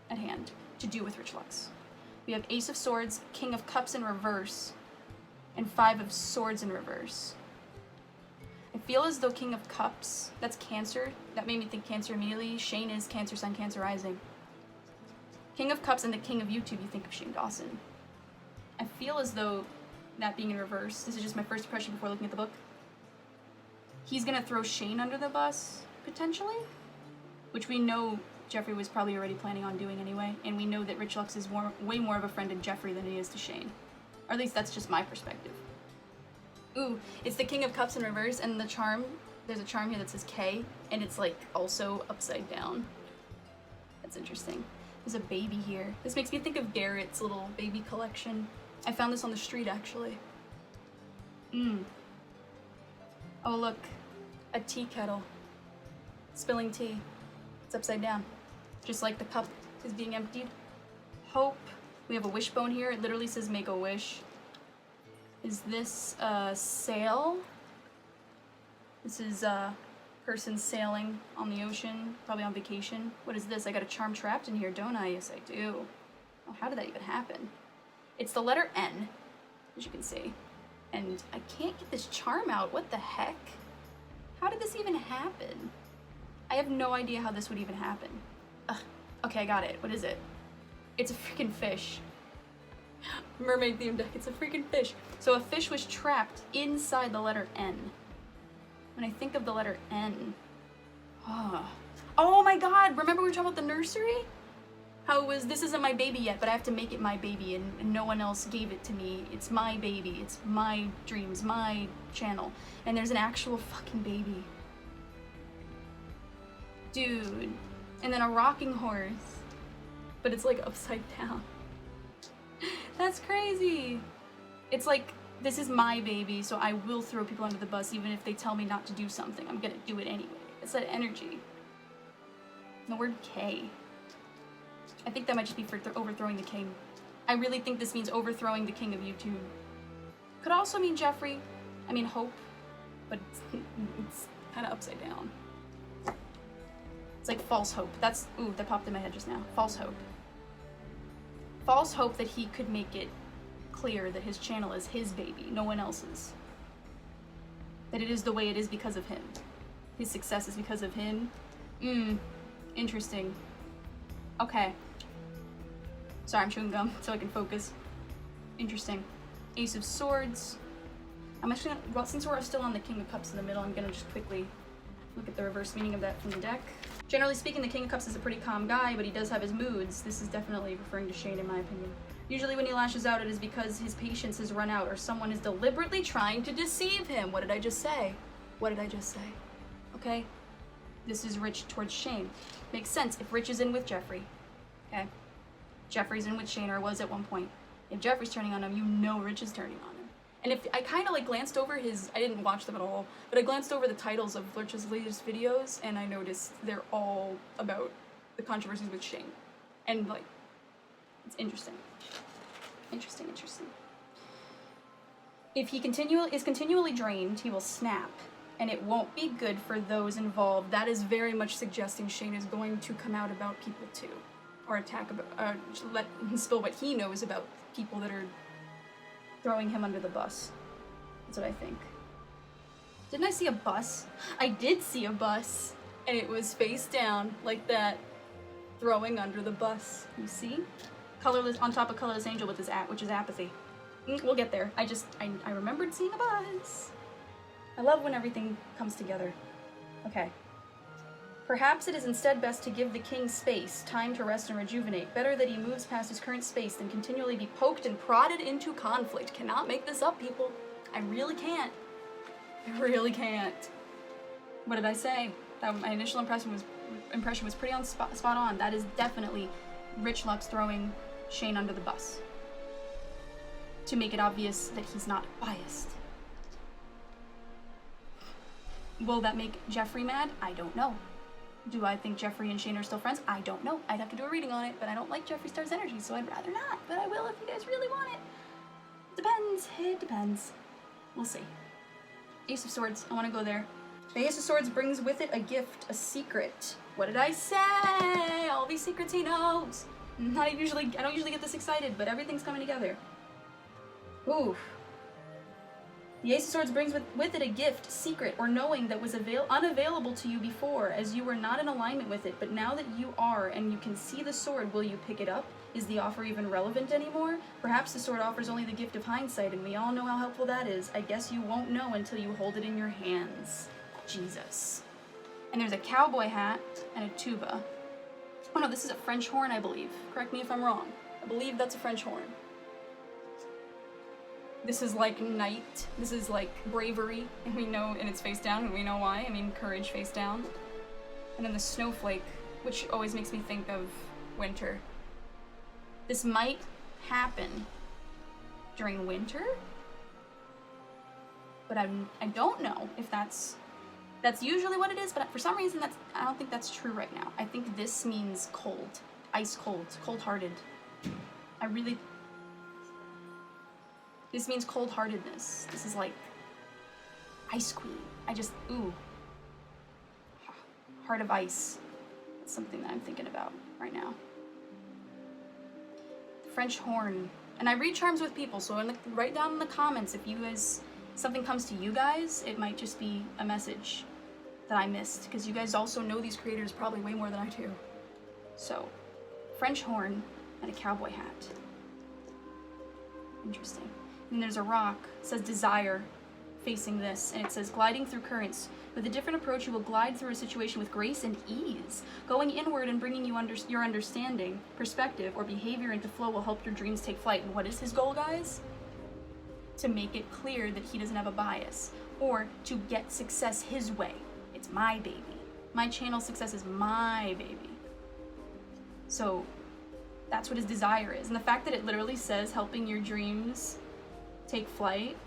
at hand to do with Richlux. We have Ace of Swords, King of Cups in reverse, and 5 of Swords in reverse. I feel as though King of Cups, that's Cancer. That made me think Cancer immediately. Shane is Cancer Sun, Cancer Rising. King of Cups and the King of YouTube, you think of Shane Dawson. I feel as though that being in reverse, this is just my first impression before looking at the book, he's gonna throw Shane under the bus, potentially? Which we know Jeffree was probably already planning on doing anyway, and we know that Richlux is way more of a friend to Jeffree than he is to Shane. Or at least that's just my perspective. Ooh, it's the King of Cups in reverse, and the charm there's a charm here that says K, and it's like also upside down. That's interesting. There's a baby here. This makes me think of Garrett's little baby collection. I found this on the street, actually. Oh, look. A tea kettle. Spilling tea. It's upside down. Just like the cup is being emptied. Hope. We have a wishbone here. It literally says make a wish. Is this a sail? This is a person sailing on the ocean, probably on vacation. What is this? I got a charm trapped in here, don't I? Yes, I do. Oh, how did that even happen? It's the letter N, as you can see. And I can't get this charm out. What the heck? How did this even happen? I have no idea how this would even happen. Ugh. Okay, I got it. What is it? It's a freaking fish. Mermaid themed deck. It's a freaking fish. So a fish was trapped inside the letter N. When I think of the letter N, oh my God! Remember we were talking about the nursery? How it was, this isn't my baby yet, but I have to make it my baby, and no one else gave it to me. It's my baby. It's my dreams, my channel, and there's an actual fucking baby, dude. And then a rocking horse, but it's like upside down. That's crazy. It's like, this is my baby, so I will throw people under the bus even if they tell me not to do something. I'm gonna do it anyway. It's that energy. The word K. I think that might just be for overthrowing the king. I really think this means overthrowing the king of YouTube. Could also mean Jeffree. I mean Hope. But it's kind of upside down. It's like false hope. That's, ooh, that popped in my head just now. False hope. False hope that he could make it clear that his channel is his baby, no one else's. That it is the way it is because of him. His success is because of him. Interesting. Okay. Sorry, I'm chewing gum so I can focus. Interesting. Ace of Swords. I'm actually gonna, well, since we're still on the King of Cups in the middle, I'm gonna just quickly look at the reverse meaning of that from the deck. Generally speaking, the King of Cups is a pretty calm guy, but he does have his moods. This is definitely referring to Shane, in my opinion. Usually when he lashes out, it is because his patience has run out or someone is deliberately trying to deceive him. What did I just say? What did I just say? Okay? This is Rich towards Shane. Makes sense if Rich is in with Jeffree. Okay? Jeffree's in with Shane, or was at one point. If Jeffree's turning on him, you know Rich is turning on him. And if I kind of like glanced over his, I didn't watch them at all, but I glanced over the titles of Rich's latest videos, and I noticed they're all about the controversies with Shane. And like, it's interesting. Interesting. If he is continually drained, he will snap, and it won't be good for those involved. That is very much suggesting Shane is going to come out about people too, or attack about, let him spill what he knows about people that are throwing him under the bus. That's what I think. Didn't I see a bus? I did see a bus, and it was face down like that, throwing under the bus. You see? Colorless, on top of Colorless Angel with his which is apathy. We'll get there. I remembered seeing a bus. I love when everything comes together. Okay. Perhaps it is instead best to give the king space, time to rest and rejuvenate. Better that he moves past his current space than continually be poked and prodded into conflict. Cannot make this up, people. I really can't. I really can't. What did I say? My initial impression was pretty spot on. That is definitely Richlux throwing Shane under the bus to make it obvious that he's not biased. Will that make Jeffree mad? I don't know. Do I think Jeffree and Shane are still friends? I don't know. I'd have to do a reading on it, but I don't like Jeffree Star's energy, so I'd rather not. But I will if you guys really want it. Depends. It depends. We'll see. Ace of Swords. I want to go there. The Ace of Swords brings with it a gift, a secret. What did I say? All these secrets he knows. I don't usually get this excited, but everything's coming together. Oof. The Ace of Swords brings with it a gift, secret, or knowing that was unavailable to you before, as you were not in alignment with it, but now that you are, and you can see the sword, will you pick it up? Is the offer even relevant anymore? Perhaps the sword offers only the gift of hindsight, and we all know how helpful that is. I guess you won't know until you hold it in your hands. Jesus. And there's a cowboy hat and a tuba. Oh no, this is a French horn, I believe. Correct me if I'm wrong. I believe that's a French horn. This is like night. This is like bravery, and we know, and it's face down, and we know why. I mean, courage face down. And then the snowflake, which always makes me think of winter. This might happen during winter, but I don't know if that's usually what it is, but for some reason I don't think that's true right now. I think this means cold, ice cold, cold-hearted. This means cold-heartedness. This is like Ice Queen. Ooh. Heart of ice. That's something that I'm thinking about right now. French horn. And I read charms with people, so write down in the comments if you guys, something comes to you guys, it might just be a message that I missed, because you guys also know these creators probably way more than I do. So, French horn and a cowboy hat. Interesting. And there's a rock, it says desire, facing this, and it says gliding through currents. With a different approach, you will glide through a situation with grace and ease. Going inward and bringing your understanding, perspective, or behavior into flow will help your dreams take flight. And what is his goal, guys? To make it clear that he doesn't have a bias, or to get success his way. It's my baby. My channel success is my baby. So that's what his desire is. And the fact that it literally says helping your dreams take flight,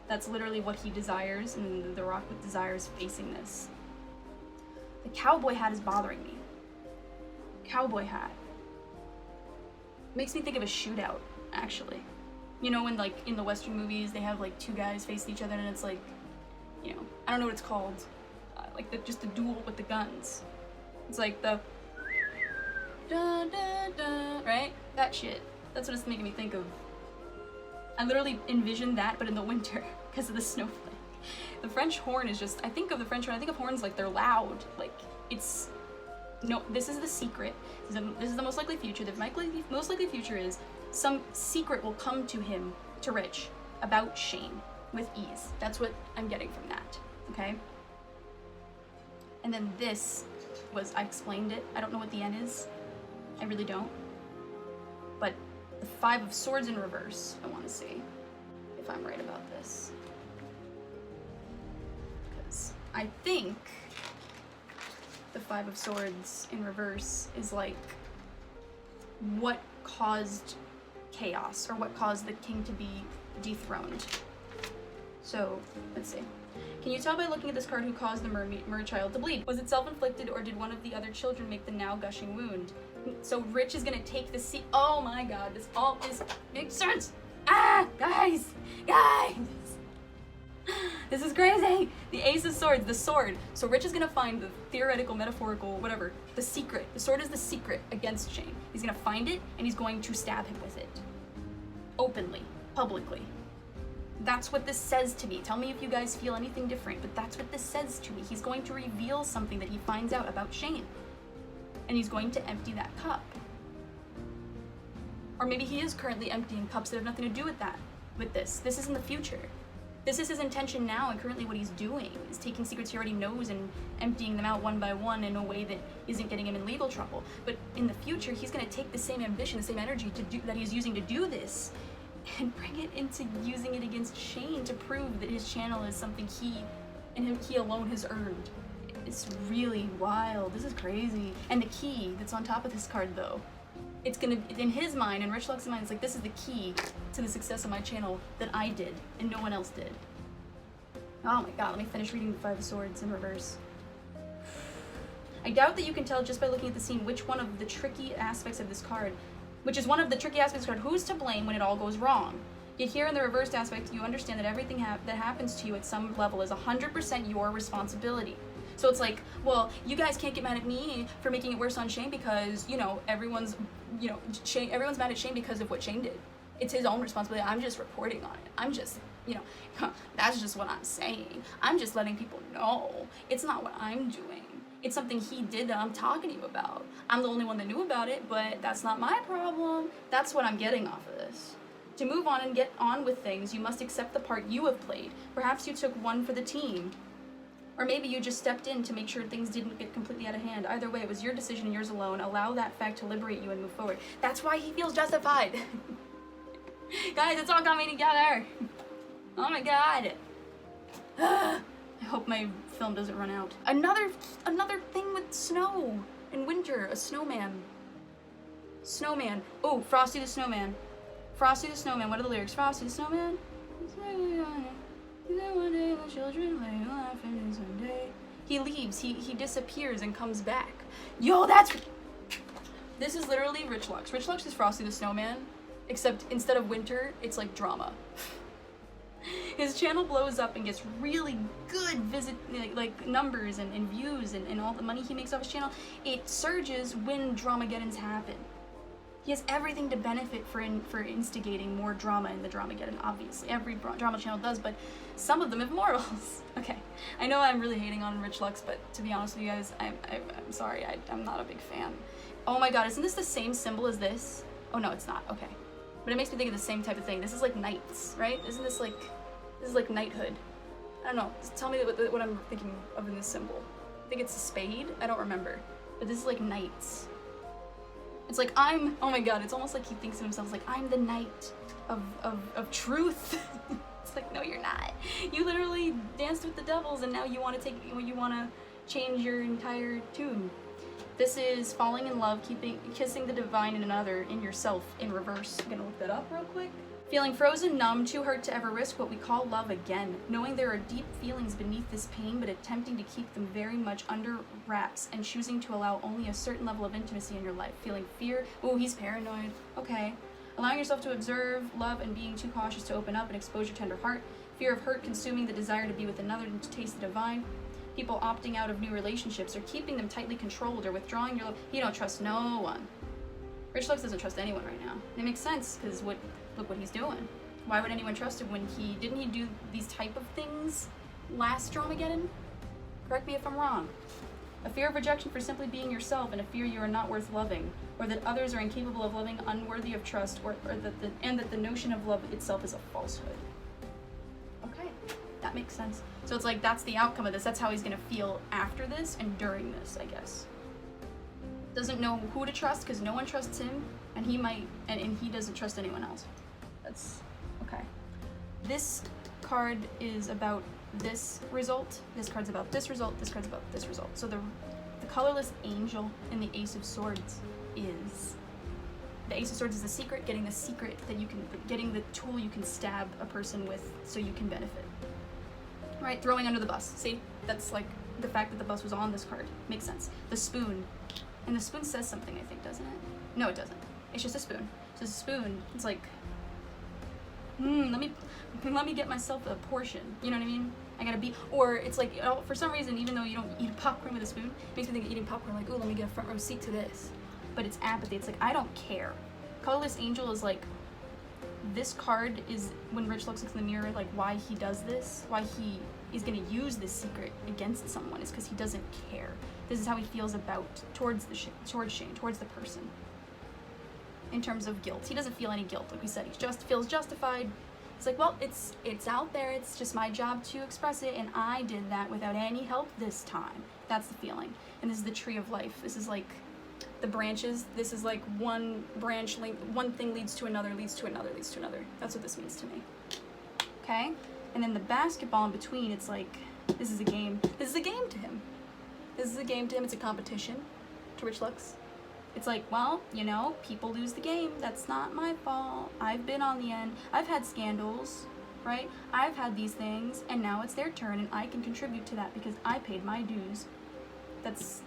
that's literally what he desires, and the rock with desire is facing this. The cowboy hat is bothering me. Cowboy hat. Makes me think of a shootout, actually. You know, when like in the Western movies, they have like two guys facing each other, and it's like, you know, I don't know what it's called. Just the duel with the guns. It's like the dun, dun, dun, right? That shit. That's what it's making me think of. I literally envisioned that, but in the winter, because of the snowflake. The French horn is just, I think of the French horn, I think of horns like they're loud. Like, it's, no, this is the secret. This is the most likely future. The most likely future is some secret will come to him, to Rich, about Shane, with ease. That's what I'm getting from that, okay? And then this was, I explained it. I don't know what the N is. I really don't. But the 5 of Swords in reverse, I want to see if I'm right about this. Because I think the 5 of Swords in reverse is like what caused chaos, or what caused the king to be dethroned. So, let's see. Can you tell by looking at this card who caused the merchild to bleed? Was it self-inflicted, or did one of the other children make the now gushing wound? So Rich is gonna take the seat. Oh my god, this all makes sense. Ah, guys, this is crazy. The Ace of Swords, the sword. So Rich is gonna find the theoretical, metaphorical, whatever, the secret. The sword is the secret against Shane. He's gonna find it, and he's going to stab him with it. Openly, publicly. That's what this says to me. Tell me if you guys feel anything different, but that's what this says to me. He's going to reveal something that he finds out about Shane. And he's going to empty that cup. Or maybe he is currently emptying cups that have nothing to do with that, with this. This is in the future. This is his intention now, and currently what he's doing is taking secrets he already knows and emptying them out one by one in a way that isn't getting him in legal trouble. But in the future, he's gonna take the same ambition, the same energy that he's using to do this, and bring it into using it against Shane to prove that his channel is something he alone has earned. It's really wild. This is crazy. And the key that's on top of this card, though, it's gonna, in his mind, in Richlux's mind, it's like, this is the key to the success of my channel that I did, and no one else did. Oh my god, let me finish reading the 5 of Swords in reverse. I doubt that you can tell just by looking at the scene which one of the tricky aspects of this card, who's to blame when it all goes wrong. Yet here in the reversed aspect, you understand that everything that happens to you at some level is 100% your responsibility. So it's like, well, you guys can't get mad at me for making it worse on Shane because, you know, everyone's mad at Shane because of what Shane did. It's his own responsibility. I'm just reporting on it. I'm just, you know, that's just what I'm saying. I'm just letting people know. It's not what I'm doing. It's something he did that I'm talking to you about. I'm the only one that knew about it, but that's not my problem. That's what I'm getting off of this. To move on and get on with things, you must accept the part you have played. Perhaps you took one for the team. Or maybe you just stepped in to make sure things didn't get completely out of hand. Either way, it was your decision and yours alone. Allow that fact to liberate you and move forward. That's why he feels justified. Guys, it's all coming together. Oh my god. I hope my film doesn't run out. Another thing with snow in winter, a snowman. Snowman. Oh, Frosty the Snowman. Frosty the Snowman. What are the lyrics? Frosty the Snowman. He leaves. He disappears and comes back. Yo, this is literally Richlux. Richlux is Frosty the Snowman, except instead of winter, it's like drama. His channel blows up and gets really good like numbers and views and all the money he makes off his channel. It surges when dramageddons happen. He has everything to benefit for instigating more drama in the dramageddon. Obviously, every drama channel does, but some of them have morals. Okay, I know I'm really hating on Richlux, but to be honest with you guys, I'm sorry, I'm not a big fan. Oh my god, isn't this the same symbol as this? Oh no, it's not. Okay, but it makes me think of the same type of thing. This is like knights, right? Isn't this like knighthood? I don't know. Just tell me what I'm thinking of in this symbol. I think it's a spade. I don't remember, but this is like knights. It's like oh my god, it's almost like he thinks of himself like, I'm the knight of truth. It's like, no, you're not. You literally danced with the devils and now you want to change your entire tune. This is falling in love, kissing the divine in another, in yourself, in reverse. I'm gonna look that up real quick. Feeling frozen, numb, too hurt to ever risk what we call love again. Knowing there are deep feelings beneath this pain, but attempting to keep them very much under wraps and choosing to allow only a certain level of intimacy in your life. Feeling fear. Oh, he's paranoid. Okay. Allowing yourself to observe love and being too cautious to open up and expose your tender heart. Fear of hurt consuming the desire to be with another and to taste the divine. People opting out of new relationships or keeping them tightly controlled or withdrawing your love. You don't trust no one. Richlux doesn't trust anyone right now. And it makes sense, because look what he's doing. Why would anyone trust him when didn't he do these type of things last Dramageddon? Correct me if I'm wrong. A fear of rejection for simply being yourself, and a fear you are not worth loving, or that others are incapable of loving, unworthy of trust, or that the notion of love itself is a falsehood. Okay, that makes sense. So it's like, that's the outcome of this. That's how he's gonna feel after this and during this, I guess. Doesn't know who to trust because no one trusts him, and he might, and he doesn't trust anyone else. That's okay. This card is about this result. This card's about this result. This card's about this result. So the colorless angel in the Ace of Swords is the Ace of Swords is the secret. Getting the secret that you can, getting the tool you can stab a person with, so you can benefit. Right, throwing under the bus. See, that's like the fact that the bus was on this card makes sense. The spoon, and the spoon says something, I think, doesn't it? No, it doesn't. It's just a spoon. So the spoon, it's like, let me get myself a portion. You know what I mean? I gotta be, or it's like, for some reason, even though you don't eat popcorn with a spoon, it makes me think of eating popcorn like, ooh, let me get a front row seat to this. But it's apathy. It's like, I don't care. Colorless Angel is like, this card is when Richlux looks in the mirror, like why he does this, why he is gonna use this secret against someone is because he doesn't care. This is how he feels towards Shane, towards the person. In terms of guilt, he doesn't feel any guilt. Like we said, he just feels justified. He's like, well, it's out there. It's just my job to express it, and I did that without any help this time. That's the feeling. And this is the tree of life. This is like the branches. This is like one branch, one thing leads to another, leads to another, leads to another. That's what this means to me. Okay? And then the basketball in between, it's like, this is a game. This is a game to him. This is a game to him. It's a competition to Richlux. It's like, well, you know, people lose the game. That's not my fault. I've been on the end. I've had scandals, right? I've had these things, and now it's their turn, and I can contribute to that because I paid my dues. It's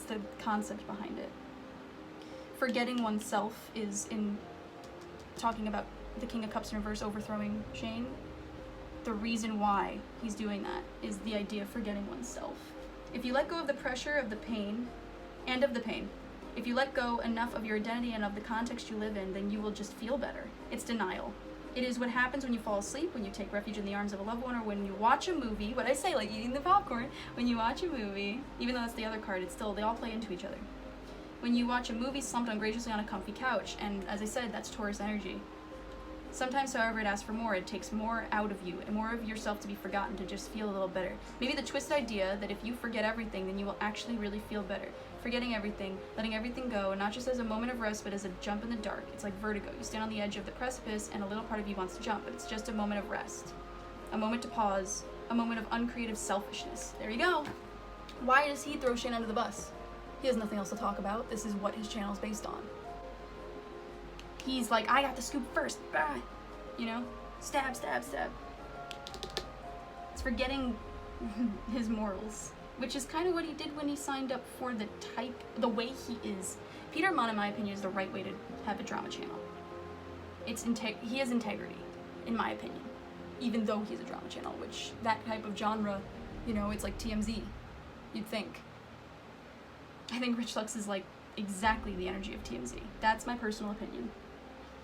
the concept behind it. Forgetting oneself is in talking about the King of Cups in reverse overthrowing Shane. The reason why he's doing that is the idea of forgetting oneself. If you let go of the pressure of the pain, and of the pain, if you let go enough of your identity and of the context you live in, then you will just feel better. It's denial. It is what happens when you fall asleep, when you take refuge in the arms of a loved one, or when you watch a movie. What I say, like eating the popcorn. When you watch a movie, even though that's the other card, it's still, they all play into each other. When you watch a movie slumped ungraciously on a comfy couch, and as I said, that's Taurus energy. Sometimes, however, it asks for more. It takes more out of you, and more of yourself to be forgotten, to just feel a little better. Maybe the twisted idea that if you forget everything, then you will actually really feel better. Forgetting everything, letting everything go, not just as a moment of rest, but as a jump in the dark. It's like vertigo. You stand on the edge of the precipice, and a little part of you wants to jump, but it's just a moment of rest. A moment to pause, a moment of uncreative selfishness. There you go. Why does he throw Shane under the bus? He has nothing else to talk about. This is what his channel is based on. He's like, I got the scoop first. Ah, you know? Stab, stab, stab. It's forgetting his morals, which is kind of what he did when he signed up for the way he is. Peter Monn, in my opinion, is the right way to have a drama channel. He has integrity, in my opinion, even though he's a drama channel, which that type of genre, you know, it's like TMZ, you'd think. I think Richlux is like exactly the energy of TMZ. That's my personal opinion.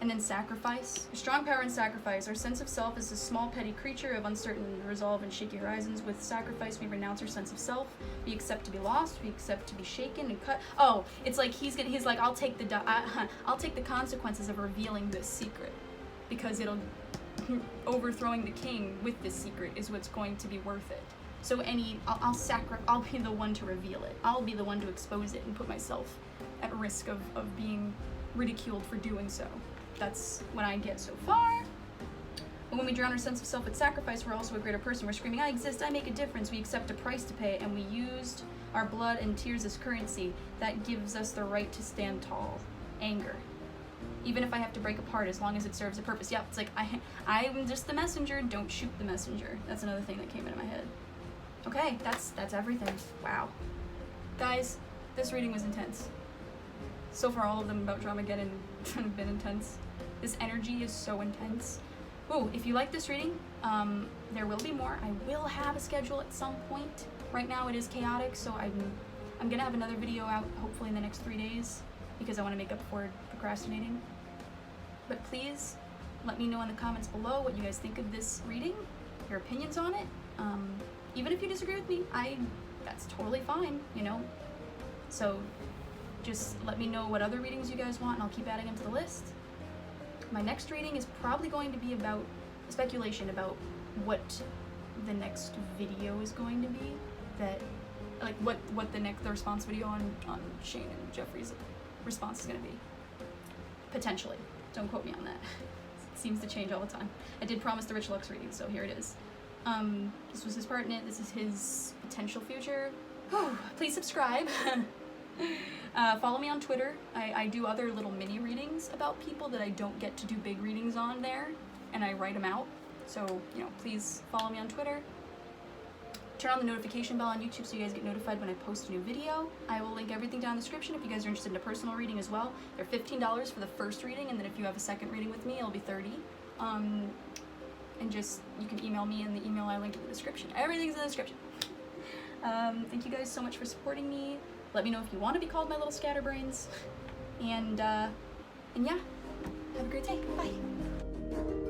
And then sacrifice. Strong power and sacrifice. Our sense of self is a small, petty creature of uncertain resolve and shaky horizons. With sacrifice, we renounce our sense of self. We accept to be lost. We accept to be shaken and cut. Oh, it's like he's like, I'll take the consequences of revealing this secret, because it'll overthrowing the king with this secret is what's going to be worth it. So I'll be the one to reveal it. I'll be the one to expose it and put myself at risk of being ridiculed for doing so. That's what I get so far. But when we drown our sense of self with sacrifice, we're also a greater person. We're screaming, I exist, I make a difference. We accept a price to pay, and we used our blood and tears as currency. That gives us the right to stand tall. Anger. Even if I have to break apart, as long as it serves a purpose. Yeah, it's like, I'm just the messenger, don't shoot the messenger. That's another thing that came into my head. Okay, that's everything. Wow. Guys, this reading was intense. So far, all of them about dramageddon have been intense. This energy is so intense. Ooh, if you like this reading, there will be more. I will have a schedule at some point. Right now it is chaotic, so I'm gonna have another video out hopefully in the next 3 days, because I want to make up for procrastinating. But please let me know in the comments below what you guys think of this reading, your opinions on it. Even if you disagree with me, that's totally fine, you know? So just let me know what other readings you guys want, and I'll keep adding them to the list. My next reading is probably going to be about speculation about what the next video is going to be. Like what the response video on Shane and Jeffree's response is going to be. Potentially. Don't quote me on that. It seems to change all the time. I did promise the Richlux reading, so here it is. This was his part in it. This is his potential future. Whew. Please subscribe. Follow me on Twitter. I do other little mini readings about people that I don't get to do big readings on there, and I write them out. So, you know, please follow me on Twitter. Turn on the notification bell on YouTube so you guys get notified when I post a new video. I will link everything down in the description if you guys are interested in a personal reading as well. They're $15 for the first reading, and then if you have a second reading with me, it'll be $30. And just, you can email me in the email I linked in the description. Everything's in the description. Thank you guys so much for supporting me. Let me know if you want to be called my little scatterbrains. And yeah, have a great day. Bye.